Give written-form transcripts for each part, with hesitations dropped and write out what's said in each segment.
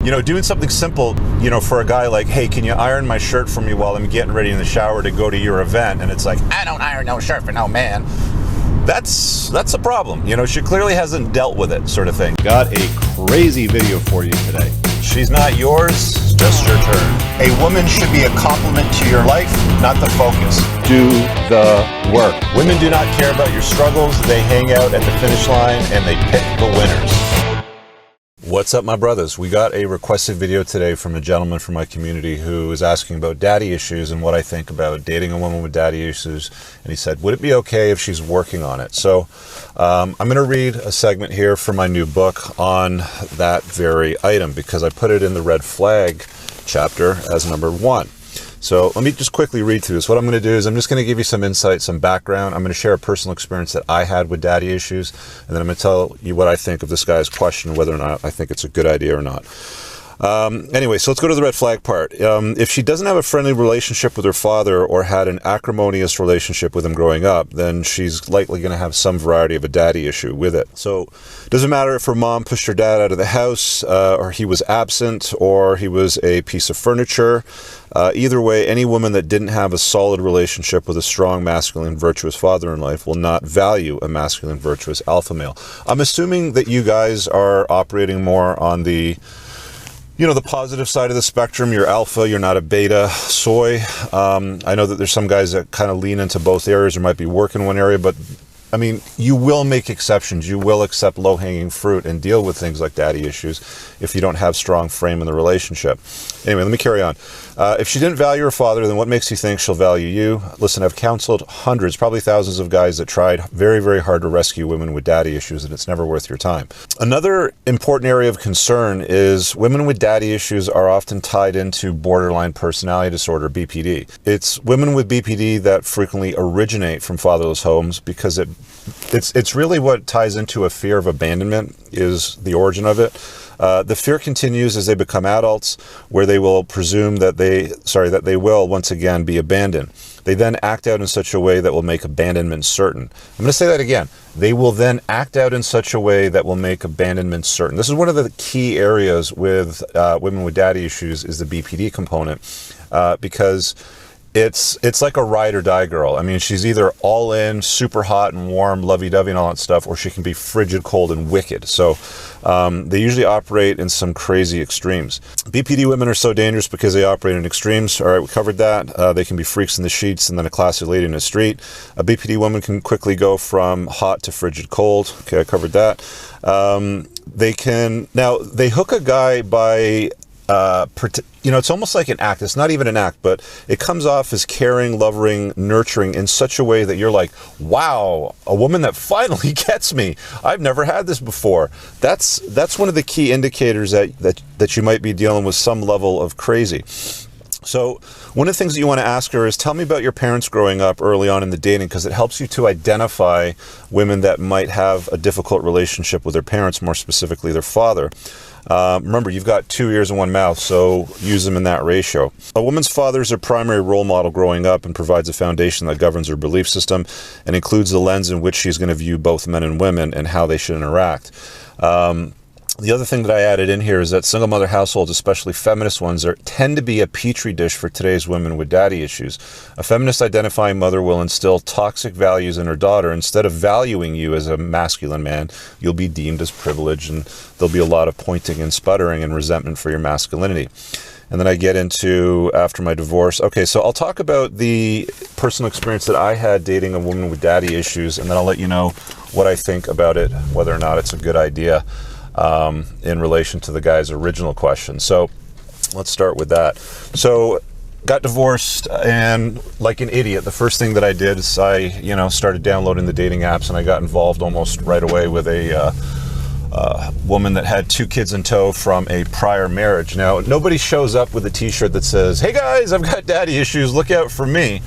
doing something simple, for a guy like, hey, can you iron my shirt for me while I'm getting ready in the shower to go to your event? And it's like, I don't iron no shirt for no man. That's a problem. She clearly hasn't dealt with it, sort of thing. Got a crazy video for you today. She's not yours, it's just your turn. A woman should be a complement to your life, not the focus. Do the work. Women do not care about your struggles. They hang out at the finish line and they pick the winners. What's up, my brothers? We got a requested video today from a gentleman from my community who is asking about daddy issues and what I think about dating a woman with daddy issues. And he said, would it be okay if she's working on it? So I'm going to read a segment here from my new book on that very item because I put it in the red flag chapter as number 1. So let me just quickly read through this. What I'm going to do is I'm just going to give you some insight, some background. I'm going to share a personal experience that I had with daddy issues, and then I'm going to tell you what I think of this guy's question, whether or not I think it's a good idea or not. Anyway, so let's go to the red flag part. If she doesn't have a friendly relationship with her father or had an acrimonious relationship with him growing up, then she's likely going to have some variety of a daddy issue with it. So it doesn't matter if her mom pushed her dad out of the house, or he was absent, or he was a piece of furniture. Either way, any woman that didn't have a solid relationship with a strong, masculine, virtuous father in life will not value a masculine, virtuous alpha male. I'm assuming that you guys are operating more on the the positive side of the spectrum. You're alpha, you're not a beta soy. I know that there's some guys that kind of lean into both areas or might be working one area, but I mean, you will make exceptions. You will accept low-hanging fruit and deal with things like daddy issues if you don't have strong frame in the relationship. Anyway, let me carry on. If she didn't value her father, then what makes you think she'll value you? Listen, I've counseled hundreds, probably thousands of guys that tried very, very hard to rescue women with daddy issues, and it's never worth your time. Another important area of concern is women with daddy issues are often tied into borderline personality disorder, BPD. It's women with BPD that frequently originate from fatherless homes because it's really what ties into a fear of abandonment is the origin of it. The fear continues as they become adults, where they will presume that they will once again be abandoned. They then act out in such a way that will make abandonment certain. I'm going to say that again. They will then act out in such a way that will make abandonment certain. This is one of the key areas with women with daddy issues is the BPD component, because it's like a ride or die girl. I mean, she's either all in, super hot and warm, lovey-dovey and all that stuff, or she can be frigid, cold, and wicked. So they usually operate in some crazy extremes. BPD women are so dangerous because they operate in extremes. All right, we covered that. They can be freaks in the sheets and then a classy lady in the street. A BPD woman can quickly go from hot to frigid, cold. Okay, I covered that. They hook a guy by it's almost like an act. It's not even an act, but it comes off as caring, loving, nurturing in such a way that you're like, wow, a woman that finally gets me. I've never had this before. That's one of the key indicators that you might be dealing with some level of crazy. So one of the things that you want to ask her is, tell me about your parents growing up early on in the dating, because it helps you to identify women that might have a difficult relationship with their parents, more specifically their father. Remember, you've got 2 ears and 1 mouth, so use them in that ratio. A woman's father is her primary role model growing up and provides a foundation that governs her belief system and includes the lens in which she's going to view both men and women and how they should interact. The other thing that I added in here is that single mother households, especially feminist ones, tend to be a petri dish for today's women with daddy issues. A feminist identifying mother will instill toxic values in her daughter. Instead of valuing you as a masculine man, you'll be deemed as privileged, and there'll be a lot of pointing and sputtering and resentment for your masculinity. And then I get into after my divorce. Okay, so I'll talk about the personal experience that I had dating a woman with daddy issues, and then I'll let you know what I think about it, whether or not it's a good idea. In relation to the guy's original question. So let's start with that. So got divorced, and like an idiot, the first thing that I did is I started downloading the dating apps, and I got involved almost right away with a woman that had 2 kids in tow from a prior marriage. Now, nobody shows up with a t-shirt that says, hey guys, I've got daddy issues, look out for me.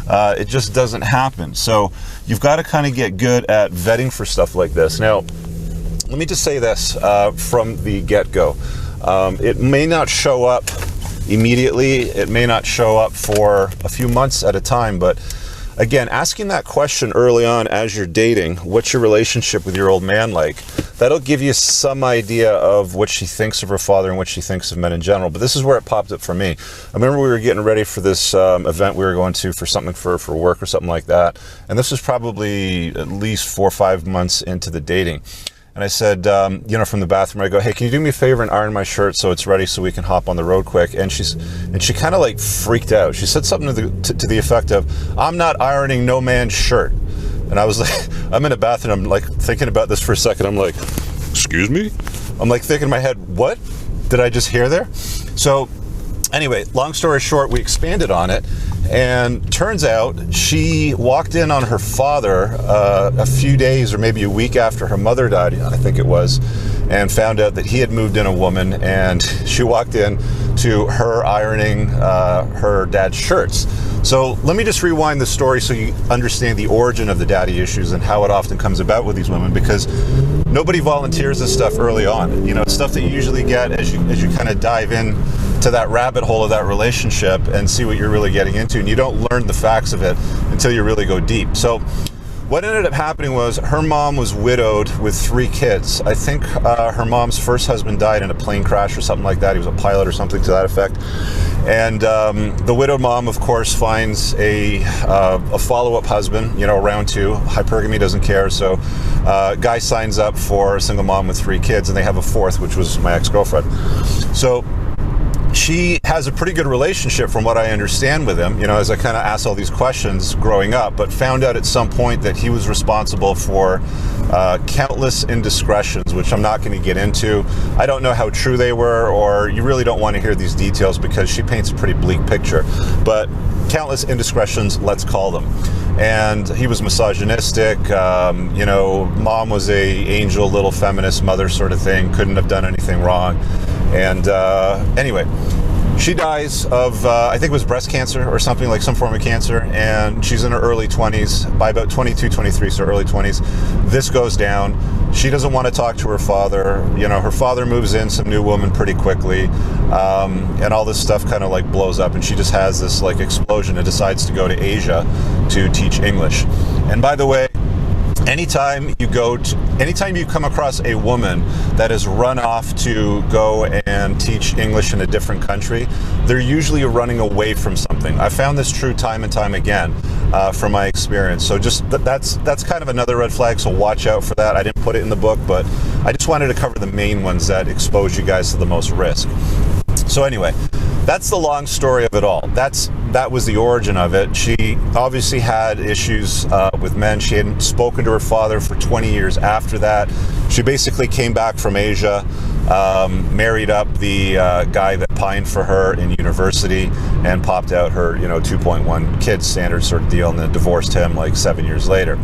It just doesn't happen. So you've got to kind of get good at vetting for stuff like this. Now, let me just say this from the get-go. It may not show up immediately. It may not show up for a few months at a time, but again, asking that question early on as you're dating, what's your relationship with your old man like? That'll give you some idea of what she thinks of her father and what she thinks of men in general. But this is where it popped up for me. I remember we were getting ready for this event we were going to for something for work or something like that. And this was probably at least 4 or 5 months into the dating. And I said, from the bathroom, I go, hey, can you do me a favor and iron my shirt so it's ready so we can hop on the road quick? And she kind of like freaked out. She said something to the effect of, I'm not ironing no man's shirt. And I was like, I'm in the bathroom, I'm like thinking about this for a second. I'm like, excuse me? I'm like thinking in my head, what did I just hear there? So anyway, long story short, we expanded on it. And turns out she walked in on her father a few days or maybe a week after her mother died, I think it was, and found out that he had moved in a woman, and she walked in to her ironing her dad's shirts. So let me just rewind the story so you understand the origin of the daddy issues and how it often comes about with these women, because nobody volunteers this stuff early on. You know, it's stuff that you usually get as you kind of dive in to that rabbit hole of that relationship and see what you're really getting into, and you don't learn the facts of it until you really go deep. So what ended up happening was her mom was widowed with 3 kids. I think her mom's first husband died in a plane crash or something like that. He was a pilot or something to that effect. And the widowed mom, of course, finds a follow-up husband, round 2. Hypergamy doesn't care, so guy signs up for a single mom with 3 kids, and they have a 4th, which was my ex-girlfriend. So she has a pretty good relationship from what I understand with him, as I kind of asked all these questions growing up, but found out at some point that he was responsible for countless indiscretions, which I'm not going to get into. I don't know how true they were, or you really don't want to hear these details because she paints a pretty bleak picture, but countless indiscretions, let's call them. And he was misogynistic, mom was a angel, little feminist mother sort of thing, couldn't have done anything wrong. And anyway, she dies of, I think it was breast cancer or something, like some form of cancer, and she's in her early 20s, by about 22, 23, so early 20s. This goes down. She doesn't want to talk to her father. Her father moves in, some new woman pretty quickly, and all this stuff kind of like blows up, and she just has this like explosion and decides to go to Asia to teach English. And by the way, anytime you come across a woman that has run off to go and teach English in a different country, they're usually running away from something. I found this true time and time again from my experience. So just that's kind of another red flag, so watch out for that. I didn't put it in the book, but I just wanted to cover the main ones that expose you guys to the most risk. So anyway, that's the long story of it all. That was the origin of it. She obviously had issues with men. She hadn't spoken to her father for 20 years after that. She basically came back from Asia, married up the guy that pined for her in university, and popped out her 2.1 kids standard sort of deal, and then divorced him like 7 years later.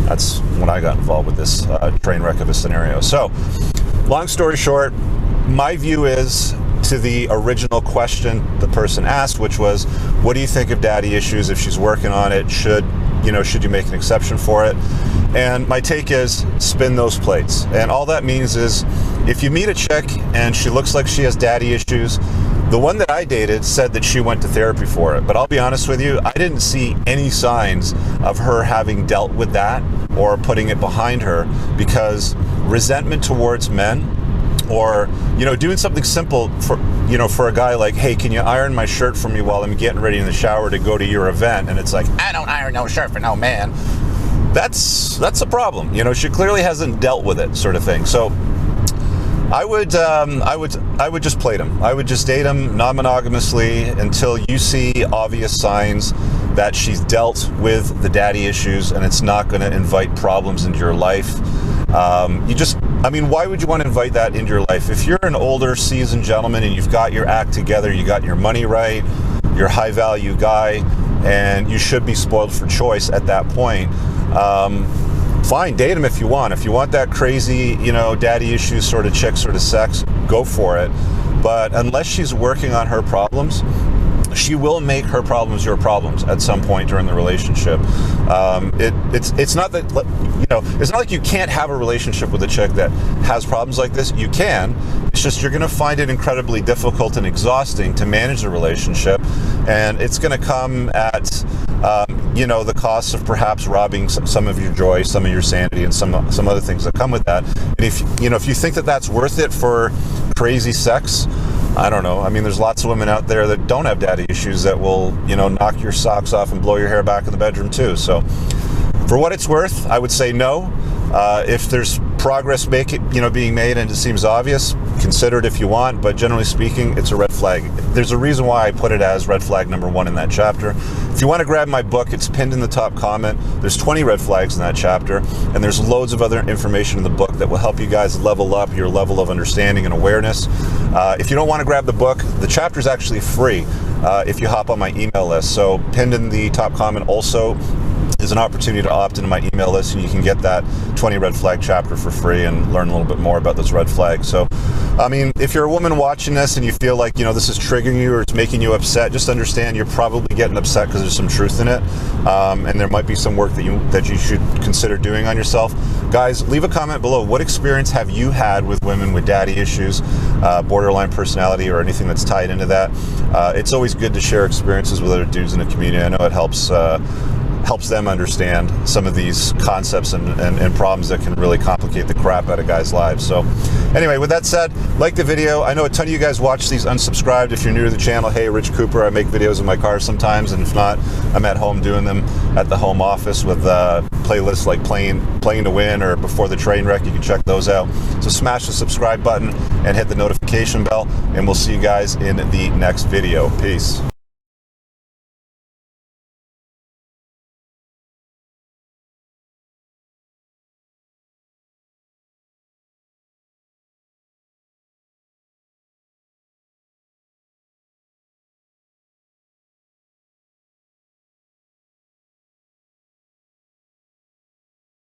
That's when I got involved with this train wreck of a scenario. So long story short, my view is, to the original question the person asked, which was, what do you think of daddy issues? If she's working on it, should you make an exception for it? And my take is, spin those plates. And all that means is, if you meet a chick and she looks like she has daddy issues, the one that I dated said that she went to therapy for it. But I'll be honest with you, I didn't see any signs of her having dealt with that or putting it behind her, because resentment towards men, or doing something simple for a guy like, hey, can you iron my shirt for me while I'm getting ready in the shower to go to your event? And it's like, I don't iron no shirt for no man. That's a problem. She clearly hasn't dealt with it, sort of thing. So I would just plate him. I would just date him non-monogamously until you see obvious signs that she's dealt with the daddy issues and it's not going to invite problems into your life. Why would you want to invite that into your life? If you're an older, seasoned gentleman and you've got your act together, you got your money right, you're a high-value guy, and you should be spoiled for choice at that point, fine, date him if you want. If you want that crazy, daddy issues sort of chick, sort of sex, go for it. But unless she's working on her problems, she will make her problems your problems at some point during the relationship. It's not that, it's not like you can't have a relationship with a chick that has problems like this. You can. It's just you're going to find it incredibly difficult and exhausting to manage the relationship, and it's going to come at you know, the costs of perhaps robbing some of your joy, some of your sanity, and some other things that come with that. And if you think that that's worth it for crazy sex, I don't know. I mean, there's lots of women out there that don't have daddy issues that will, you know, knock your socks off and blow your hair back in the bedroom too. So for what it's worth, I would say no. If there's progress being made and it seems obvious, consider it if you want, but generally speaking, it's a red flag. There's a reason why I put it as red flag number 1 in that chapter. If you want to grab my book, it's pinned in the top comment. There's 20 red flags in that chapter, and there's loads of other information in the book that will help you guys level up your level of understanding and awareness. If you don't want to grab the book, the chapter is actually free if you hop on my email list. So pinned in the top comment also is an opportunity to opt into my email list, and you can get that 20 red flag chapter for free and learn a little bit more about those red flags. So, I mean, if you're a woman watching this and you feel like, you know, this is triggering you or it's making you upset, just understand you're probably getting upset because there's some truth in it, and there might be some work that you should consider doing on yourself. Guys, leave a comment below. What experience have you had with women with daddy issues, borderline personality, or anything that's tied into that? It's always good to share experiences with other dudes in the community. I know it helps them understand some of these concepts and problems that can really complicate the crap out of guys' lives. So anyway, with that said, like the video. I know a ton of you guys watch these unsubscribed. If you're new to the channel, hey, Rich Cooper. I make videos in my car sometimes, and if not, I'm at home doing them at the home office with playlists like Playing to Win or Before the Train Wreck. You can check those out. So smash the subscribe button and hit the notification bell, and we'll see you guys in the next video. Peace.